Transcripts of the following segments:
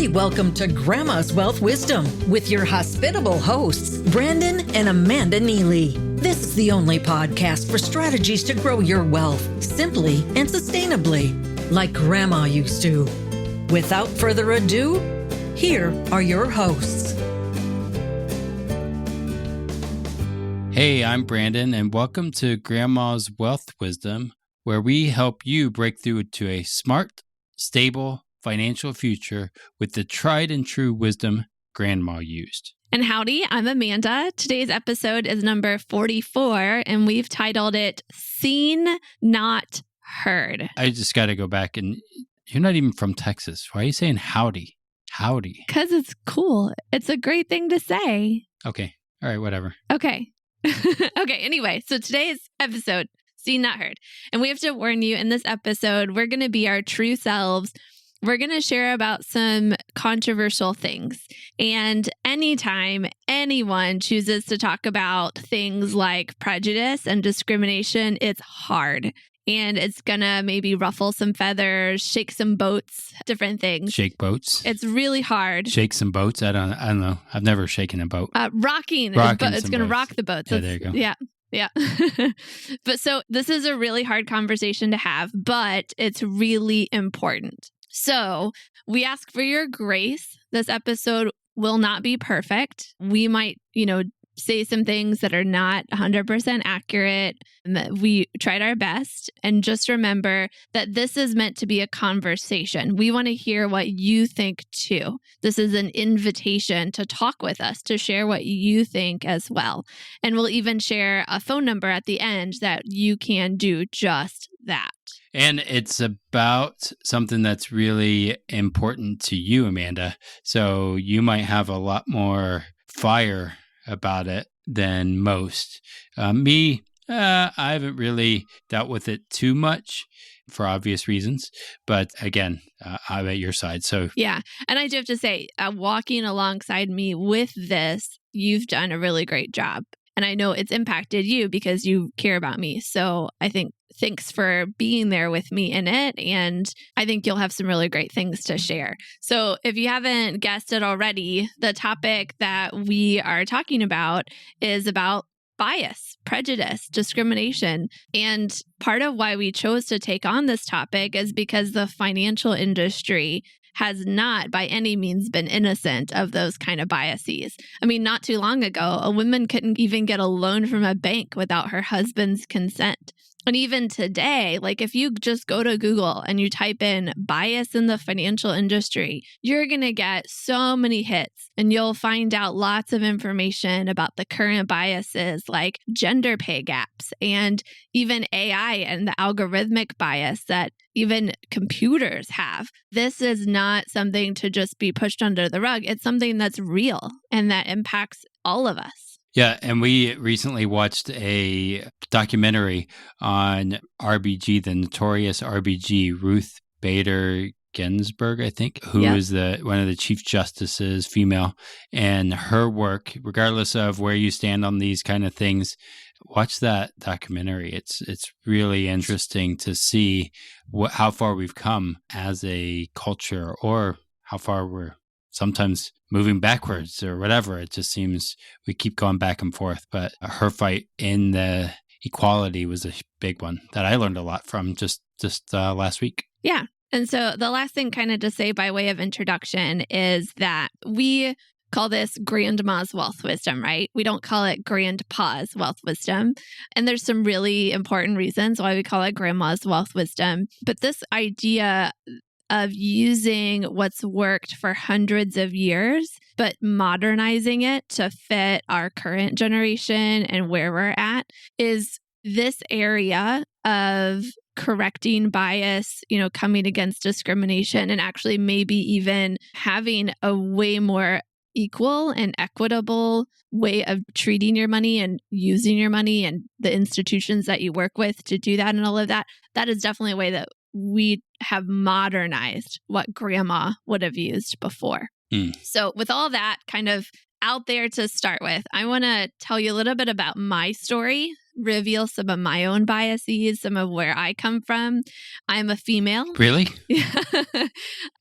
hearty welcome to Grandma's Wealth Wisdom with your hospitable hosts, Brandon and Amanda Neely. This is the only podcast for strategies to grow your wealth simply and sustainably, like Grandma used to. Without further ado, here are your hosts. Hey, I'm Brandon, and welcome to Grandma's Wealth Wisdom, where we help you break through to a smart, stable financial future with the tried and true wisdom Grandma used. And howdy, I'm Amanda. Today's episode is number 44, and we've titled it Seen, Not Heard. I just got to go back, and you're not even from Texas. Why are you saying howdy? Howdy. Because it's cool. It's a great thing to say. Okay. All right, whatever. Okay. Okay, anyway, so today's episode, Seen, Not Heard. And we have to warn you, in this episode, we're going to be our true selves. We're going to share about some controversial things. And anytime anyone chooses to talk about things like prejudice and discrimination, it's hard. And it's going to maybe ruffle some feathers, shake some boats, different things. Shake boats? It's really hard. Shake some boats? I don't know. I've never shaken a boat. Rocking. It's going to rock the boats. Yeah, there you go. Yeah. But so this is a really hard conversation to have, but it's really important. So we ask for your grace. This episode will not be perfect. We might, say some things that are not 100% accurate. We tried our best. And just remember that this is meant to be a conversation. We want to hear what you think too. This is an invitation to talk with us, to share what you think as well. And we'll even share a phone number at the end that you can do just that. And it's about something that's really important to you, Amanda. So you might have a lot more fire about it than most. I haven't really dealt with it too much for obvious reasons. But again, I'm at your side. So yeah. And I do have to say, walking alongside me with this, you've done a really great job. And I know it's impacted you because you care about me. So I think thanks for being there with me in it. And I think you'll have some really great things to share. So if you haven't guessed it already, the topic that we are talking about is about bias, prejudice, discrimination. And part of why we chose to take on this topic is because the financial industry has not by any means been innocent of those kind of biases. I mean, not too long ago, a woman couldn't even get a loan from a bank without her husband's consent. And even today, like if you just go to Google and you type in bias in the financial industry, you're going to get so many hits and you'll find out lots of information about the current biases like gender pay gaps and even AI and the algorithmic bias that even computers have. This is not something to just be pushed under the rug. It's something that's real and that impacts all of us. Yeah, and we recently watched a documentary on RBG, the notorious RBG, Ruth Bader Ginsburg, I think, who is one of the chief justices, female, and her work, regardless of where you stand on these kind of things. Watch that documentary. It's really interesting to see how far we've come as a culture, or how far we're sometimes moving backwards or whatever. It just seems we keep going back and forth. But her fight in the equality was a big one that I learned a lot from just last week. Yeah. And so the last thing kind of to say by way of introduction is that we call this Grandma's Wealth Wisdom, right? We don't call it Grandpa's Wealth Wisdom. And there's some really important reasons why we call it Grandma's Wealth Wisdom. But this idea of using what's worked for hundreds of years, but modernizing it to fit our current generation and where we're at, is this area of correcting bias, coming against discrimination, and actually maybe even having a way more equal and equitable way of treating your money and using your money and the institutions that you work with to do that and all of that. That is definitely a way that we have modernized what Grandma would have used before. So with all that kind of out there to start with, I want to tell you a little bit about my story reveal some of my own biases, some of where I come from. I'm a female. Really?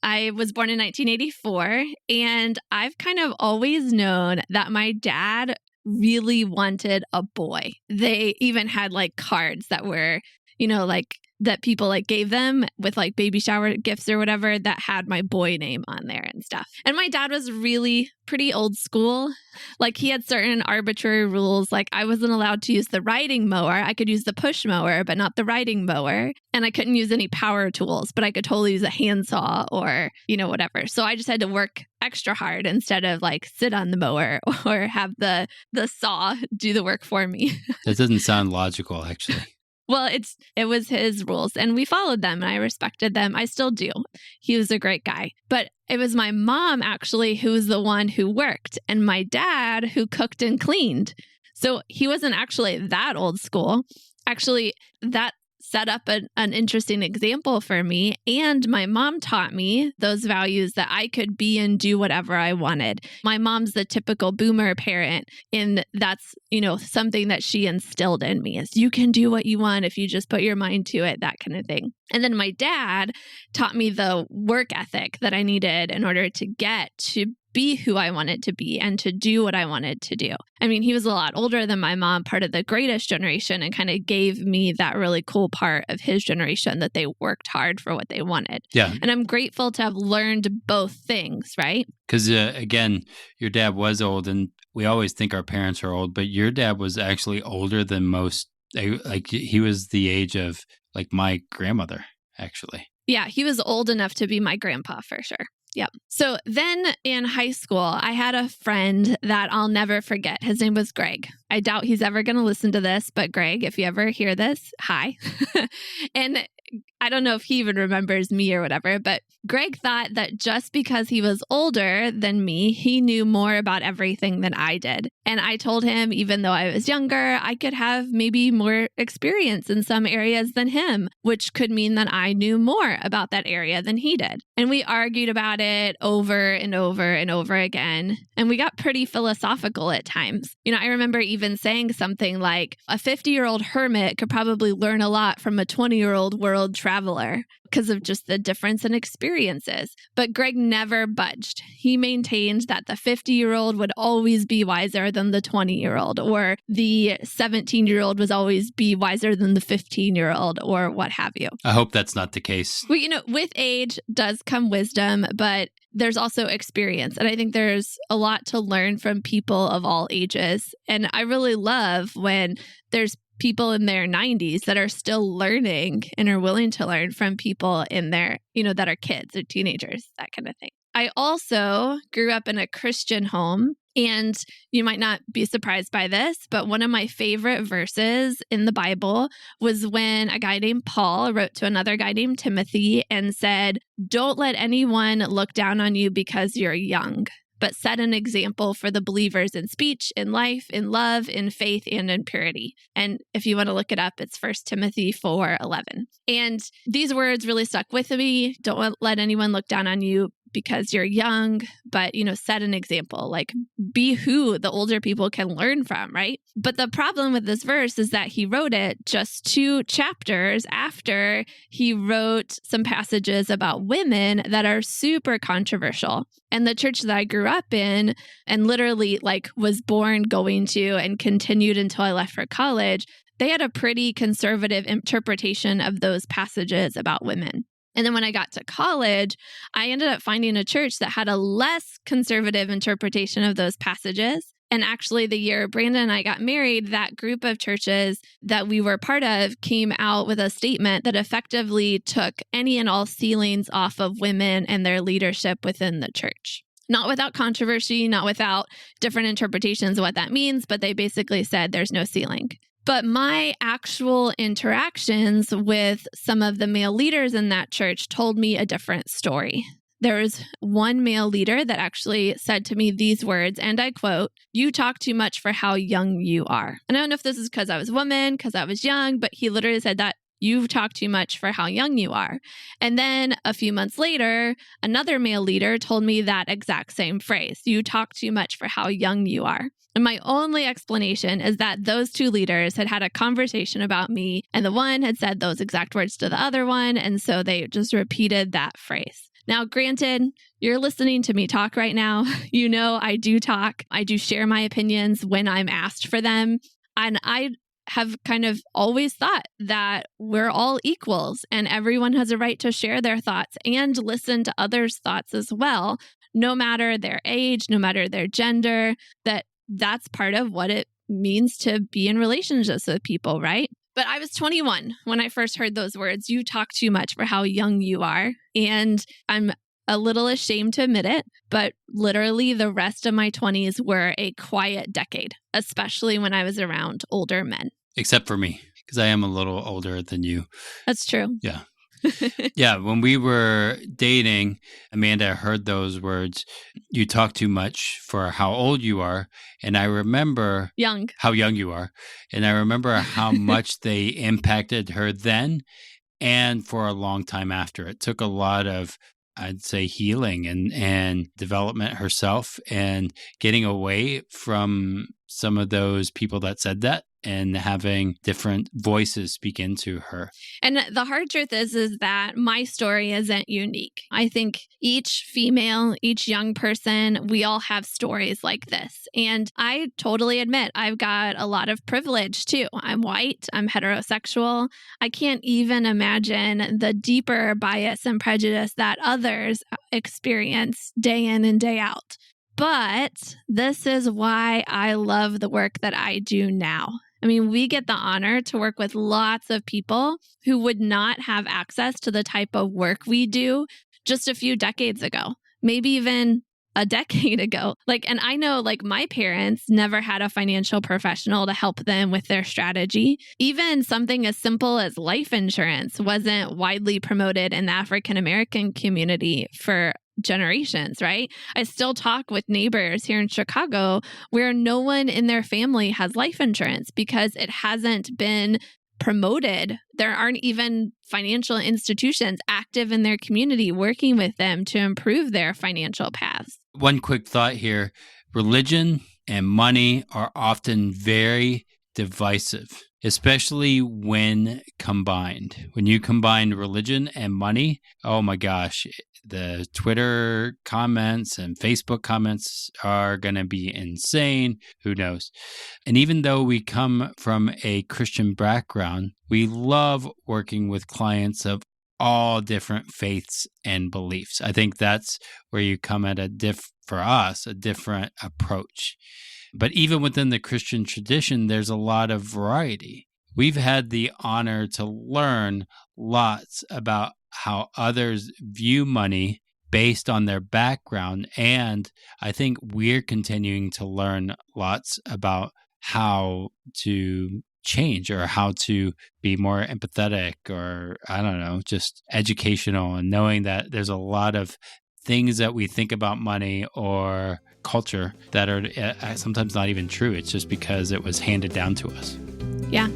I was born in 1984, and I've kind of always known that my dad really wanted a boy. They even had like cards that were, like that people like gave them with like baby shower gifts or whatever that had my boy name on there and stuff. And my dad was really pretty old school. Like he had certain arbitrary rules. Like I wasn't allowed to use the riding mower. I could use the push mower, but not the riding mower. And I couldn't use any power tools, but I could totally use a handsaw or, whatever. So I just had to work extra hard instead of like sit on the mower or have the saw do the work for me. That doesn't sound logical, actually. Well, it was his rules and we followed them and I respected them. I still do. He was a great guy. But it was my mom actually who was the one who worked and my dad who cooked and cleaned. So he wasn't actually that old school. Actually, that set up an interesting example for me. And my mom taught me those values that I could be and do whatever I wanted. My mom's the typical boomer parent, and that's, something that she instilled in me is you can do what you want if you just put your mind to it, that kind of thing. And then my dad taught me the work ethic that I needed in order to get to be who I wanted to be and to do what I wanted to do. I mean, he was a lot older than my mom, part of the greatest generation, and kind of gave me that really cool part of his generation that they worked hard for what they wanted. Yeah. And I'm grateful to have learned both things, right? Because again, your dad was old and we always think our parents are old, but your dad was actually older than most. Like he was the age of like my grandmother, actually. Yeah, he was old enough to be my grandpa for sure. Yep. So then in high school, I had a friend that I'll never forget. His name was Greg. I doubt he's ever going to listen to this, but Greg, if you ever hear this, hi. And I don't know if he even remembers me or whatever, but Greg thought that just because he was older than me, he knew more about everything than I did. And I told him, even though I was younger, I could have maybe more experience in some areas than him, which could mean that I knew more about that area than he did. And we argued about it over and over and over again. And we got pretty philosophical at times. I remember even saying something like a 50-year-old hermit could probably learn a lot from a 20-year-old world traveler because of just the difference in experiences. But Greg never budged. He maintained that the 50-year-old would always be wiser than the 20-year-old, or the 17-year-old was always be wiser than the 15-year-old, or what have you. I hope that's not the case. Well, with age does come wisdom, but there's also experience. And I think there's a lot to learn from people of all ages. And I really love when there's people in their 90s that are still learning and are willing to learn from people in their, that are kids or teenagers, that kind of thing. I also grew up in a Christian home, and you might not be surprised by this, but one of my favorite verses in the Bible was when a guy named Paul wrote to another guy named Timothy and said, "Don't let anyone look down on you because you're young, but set an example for the believers in speech, in life, in love, in faith, and in purity." And if you want to look it up, it's 1 Timothy 4:11. And these words really stuck with me. Don't let anyone look down on you because you're young, but, set an example, like be who the older people can learn from, right? But the problem with this verse is that he wrote it just 2 chapters after he wrote some passages about women that are super controversial. And the church that I grew up in and literally was born going to and continued until I left for college, they had a pretty conservative interpretation of those passages about women. And then when I got to college, I ended up finding a church that had a less conservative interpretation of those passages. And actually, the year Brandon and I got married, that group of churches that we were part of came out with a statement that effectively took any and all ceilings off of women and their leadership within the church. Not without controversy, not without different interpretations of what that means, but they basically said there's no ceiling. But my actual interactions with some of the male leaders in that church told me a different story. There was one male leader that actually said to me these words, and I quote, "You talk too much for how young you are." And I don't know if this is because I was a woman, because I was young, but he literally said that You talk too much for how young you are. And then a few months later, another male leader told me that exact same phrase. You talk too much for how young you are. And my only explanation is that those two leaders had had a conversation about me, and the one had said those exact words to the other one. And so they just repeated that phrase. Now, granted, you're listening to me talk right now. You know, I do talk. I do share my opinions when I'm asked for them. And I have kind of always thought that we're all equals and everyone has a right to share their thoughts and listen to others' thoughts as well, no matter their age, no matter their gender, that's part of what it means to be in relationships with people, right? But I was 21 when I first heard those words. You talk too much for how young you are. And I'm a little ashamed to admit it, but literally the rest of my 20s were a quiet decade, especially when I was around older men. Except for me, because I am a little older than you. That's true. Yeah. Yeah, when we were dating, Amanda heard those words, you talk too much for how old you are. And I remember how young you are. And I remember how much they impacted her then and for a long time after. It took a lot of, I'd say, healing and development herself and getting away from some of those people that said that and having different voices speak into her. And the hard truth is that my story isn't unique. I think each female, each young person, we all have stories like this. And I totally admit I've got a lot of privilege too. I'm white, I'm heterosexual. I can't even imagine the deeper bias and prejudice that others experience day in and day out. But this is why I love the work that I do now. I mean, we get the honor to work with lots of people who would not have access to the type of work we do just a few decades ago, maybe even a decade ago. And I know my parents never had a financial professional to help them with their strategy. Even something as simple as life insurance wasn't widely promoted in the African American community for generations, right? I still talk with neighbors here in Chicago where no one in their family has life insurance because it hasn't been promoted. There aren't even financial institutions active in their community working with them to improve their financial paths. One quick thought here. Religion and money are often very divisive, especially when combined. When you combine religion and money, oh my gosh, the Twitter comments and Facebook comments are going to be insane. Who knows? And even though we come from a Christian background, we love working with clients of all different faiths and beliefs. I think that's where you come at for us, a different approach. But even within the Christian tradition, there's a lot of variety. We've had the honor to learn lots about how others view money based on their background. And I think we're continuing to learn lots about how to change or how to be more empathetic or, I don't know, just educational, and knowing that there's a lot of things that we think about money or culture that are sometimes not even true. It's just because it was handed down to us. Yeah.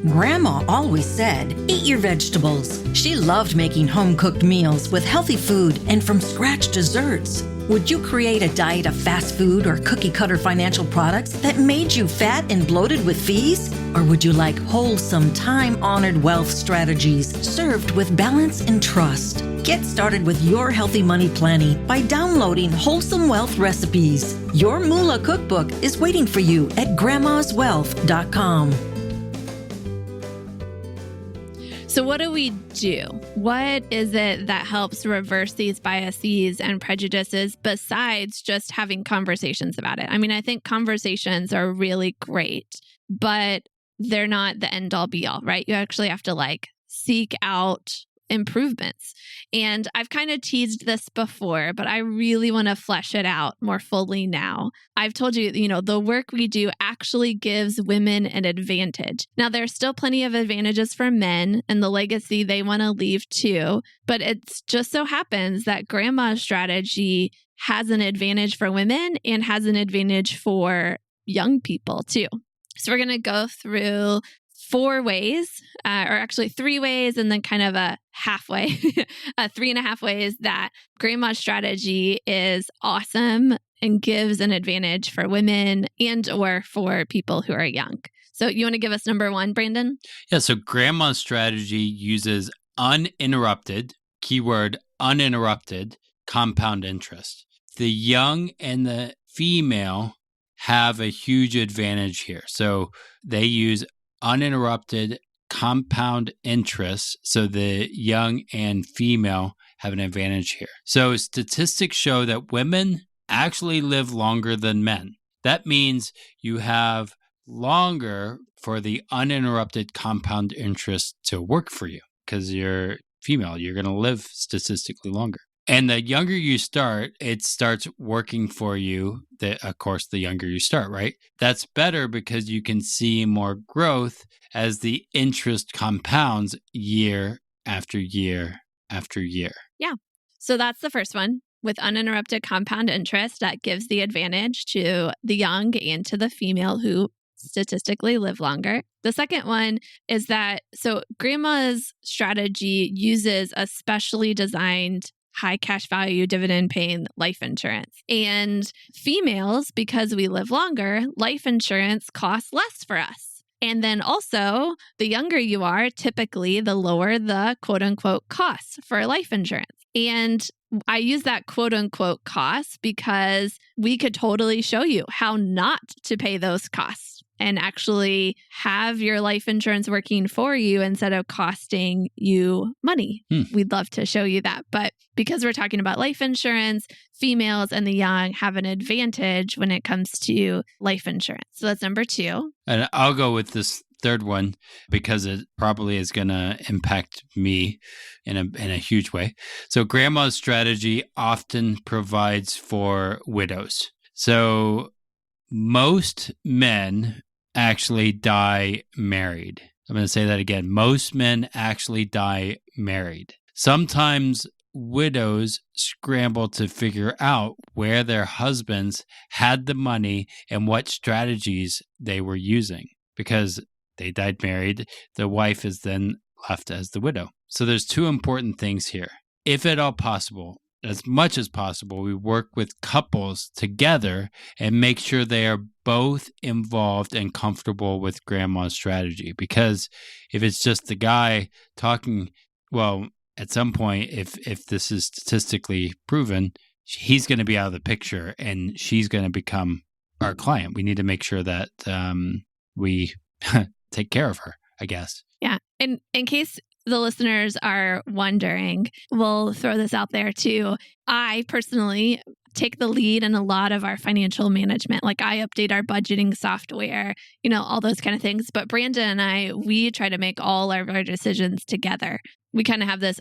Grandma always said, eat your vegetables. She loved making home-cooked meals with healthy food and from-scratch desserts. Would you create a diet of fast food or cookie-cutter financial products that made you fat and bloated with fees? Or would you like wholesome, time-honored wealth strategies served with balance and trust? Get started with your healthy money planning by downloading Wholesome Wealth Recipes. Your Moolah cookbook is waiting for you at grandmaswealth.com. So what do we do? What is it that helps reverse these biases and prejudices besides just having conversations about it? I mean, I think conversations are really great, but they're not the end all be all, right? You actually have to seek out improvements. And I've kind of teased this before, but I really want to flesh it out more fully now. I've told you, the work we do actually gives women an advantage. Now, there's still plenty of advantages for men and the legacy they want to leave too, but it's just so happens that grandma's strategy has an advantage for women and has an advantage for young people too. So we're going to go through 4 ways, or actually 3 ways, and then kind of a halfway, 3.5 ways that grandma's strategy is awesome and gives an advantage for women and or for people who are young. So you want to give us number 1, Brandon? Yeah, so grandma's strategy uses uninterrupted, keyword uninterrupted, compound interest. The young and the female have a huge advantage here. So they use uninterrupted compound interest. So the young and female have an advantage here. So statistics show that women actually live longer than men. That means you have longer for the uninterrupted compound interest to work for you because you're female. You're going to live statistically longer. And the younger you start, it starts working for you. Of course, the younger you start, right? That's better because you can see more growth as the interest compounds year after year after year. Yeah. So that's the first one. With uninterrupted compound interest, that gives the advantage to the young and to the female who statistically live longer. The second one is that, so grandma's strategy uses a specially designed high cash value dividend paying life insurance. And females, because we live longer, life insurance costs less for us. And then also, the younger you are, typically the lower the quote unquote costs for life insurance. And I use that quote unquote costs because we could totally show you how not to pay those costs and actually have your life insurance working for you instead of costing you money. We'd love to show you that. But because we're talking about life insurance, females and the young have an advantage when it comes to life insurance. So that's number 2. And I'll go with this third one because it probably is going to impact me in a huge way. So grandma's strategy often provides for widows. So most men actually die married. I'm going to say that again. Most men actually die married. Sometimes widows scramble to figure out where their husbands had the money and what strategies they were using because they died married. The wife is then left as the widow. So there's 2 important things here. If at all possible, as much as possible, we work with couples together and make sure they are both involved and comfortable with grandma's strategy. Because if it's just the guy talking, well, at some point, if this is statistically proven, he's going to be out of the picture and she's going to become our client. We need to make sure that we take care of her, I guess. Yeah. And in case the listeners are wondering, we'll throw this out there too. I personally take the lead in a lot of our financial management. Like I update our budgeting software, all those kind of things. But Brandon and I, we try to make all of our decisions together. We kind of have this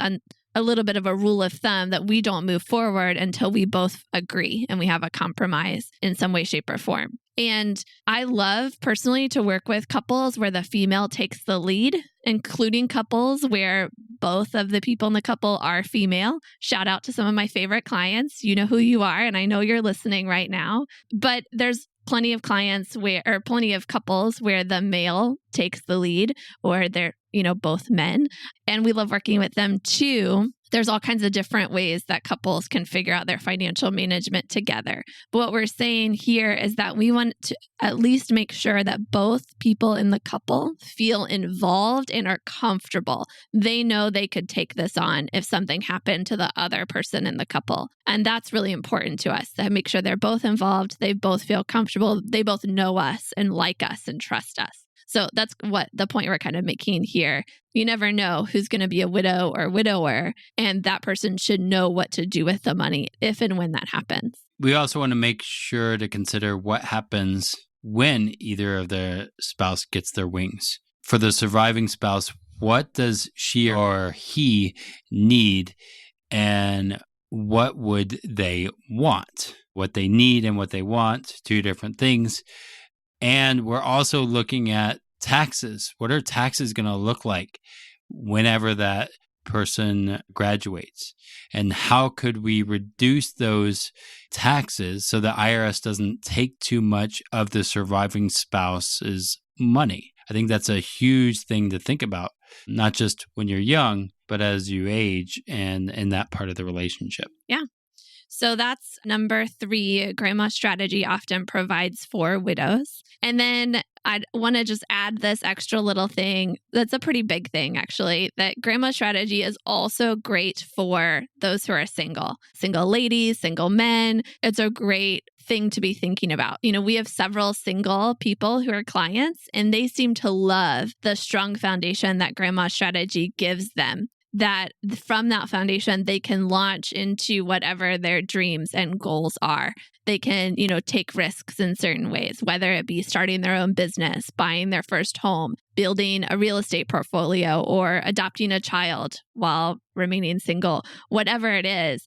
a little bit of a rule of thumb that we don't move forward until we both agree and we have a compromise in some way, shape, or form. And I love personally to work with couples where the female takes the lead, including couples where both of the people in the couple are female. Shout out to some of my favorite clients. You know who you are, and I know you're listening right now. But there's plenty of plenty of couples where the male takes the lead or they're, both men. And we love working with them too. There's all kinds of different ways that couples can figure out their financial management together. But what we're saying here is that we want to at least make sure that both people in the couple feel involved and are comfortable. They know they could take this on if something happened to the other person in the couple. And that's really important to us, to make sure they're both involved, they both feel comfortable, they both know us and like us and trust us. So that's what the point we're kind of making here. You never know who's going to be a widow or widower, and that person should know what to do with the money if and when that happens. We also want to make sure to consider what happens when either of the spouse gets their wings. For the surviving spouse, what does she or he need and what would they want? What they need and what they want, 2 different things. And we're also looking at taxes. What are taxes going to look like whenever that person graduates? And how could we reduce those taxes so the IRS doesn't take too much of the surviving spouse's money? I think that's a huge thing to think about, not just when you're young, but as you age and in that part of the relationship. Yeah. So that's number 3. Grandma's strategy often provides for widows. And then I want to just add this extra little thing. That's a pretty big thing, actually, that grandma's strategy is also great for those who are single ladies, single men. It's a great thing to be thinking about. We have several single people who are clients, and they seem to love the strong foundation that grandma's strategy gives them. That from that foundation, they can launch into whatever their dreams and goals are. They can, take risks in certain ways, whether it be starting their own business, buying their first home, building a real estate portfolio, or adopting a child while remaining single. Whatever it is,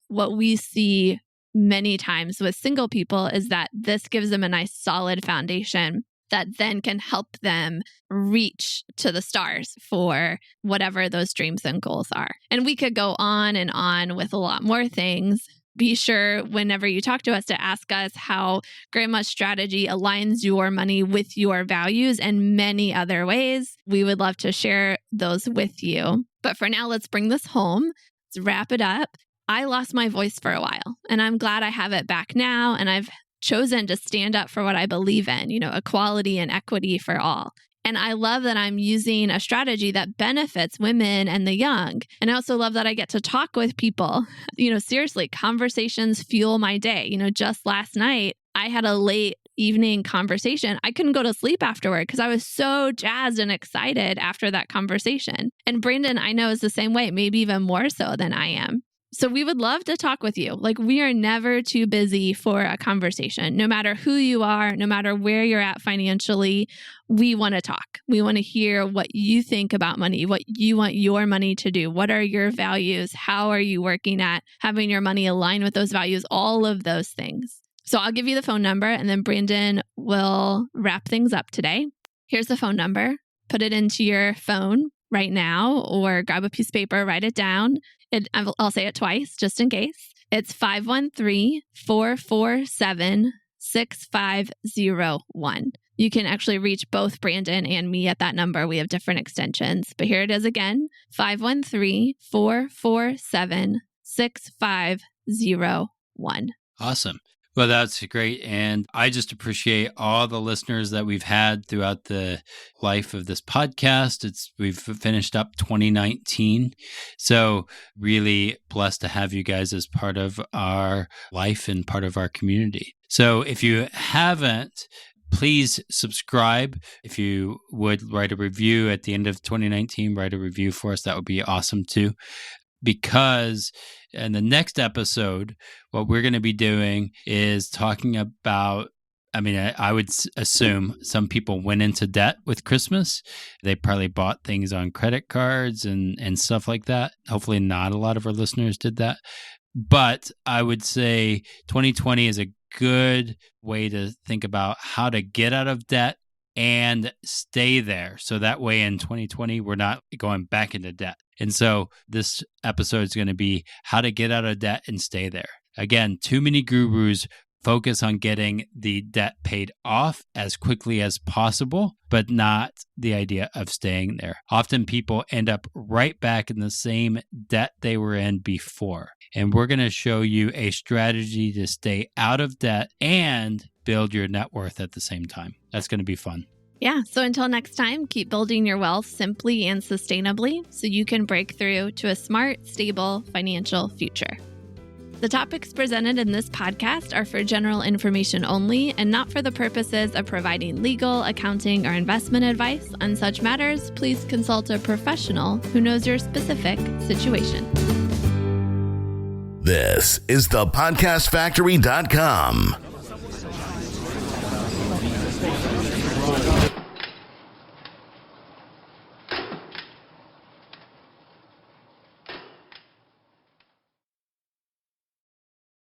what we see many times with single people is that this gives them a nice solid foundation that then can help them reach to the stars for whatever those dreams and goals are. And we could go on and on with a lot more things. Be sure whenever you talk to us to ask us how grandma's strategy aligns your money with your values and many other ways. We would love to share those with you. But for now, let's bring this home. Let's wrap it up. I lost my voice for a while, and I'm glad I have it back now. And I've chosen to stand up for what I believe in, equality and equity for all. And I love that I'm using a strategy that benefits women and the young. And I also love that I get to talk with people. Seriously, conversations fuel my day. Just last night, I had a late evening conversation. I couldn't go to sleep afterward because I was so jazzed and excited after that conversation. And Brandon, I know, is the same way, maybe even more so than I am. So we would love to talk with you. We are never too busy for a conversation. No matter who you are, no matter where you're at financially, we want to talk. We want to hear what you think about money, what you want your money to do. What are your values? How are you working at having your money align with those values? All of those things. So I'll give you the phone number, and then Brandon will wrap things up today. Here's the phone number. Put it into your phone right now, or grab a piece of paper, write it down. I'll say it twice just in case. It's 513-447-6501. You can actually reach both Brandon and me at that number. We have different extensions, but here it is again, 513-447-6501. Awesome. Well, that's great. And I just appreciate all the listeners that we've had throughout the life of this podcast. We've finished up 2019. So really blessed to have you guys as part of our life and part of our community. So if you haven't, please subscribe. If you would write a review at the end of 2019, write a review for us. That would be awesome too. Because in the next episode, what we're going to be doing is talking about, I would assume some people went into debt with Christmas. They probably bought things on credit cards and stuff like that. Hopefully not a lot of our listeners did that. But I would say 2020 is a good way to think about how to get out of debt and stay there. So that way in 2020, we're not going back into debt. And so this episode is going to be how to get out of debt and stay there. Again, too many gurus focus on getting the debt paid off as quickly as possible, but not the idea of staying there. Often people end up right back in the same debt they were in before. And we're going to show you a strategy to stay out of debt and build your net worth at the same time. That's going to be fun. Yeah. So until next time, keep building your wealth simply and sustainably so you can break through to a smart, stable financial future. The topics presented in this podcast are for general information only and not for the purposes of providing legal, accounting, or investment advice. On such matters, please consult a professional who knows your specific situation. This is thepodcastfactory.com.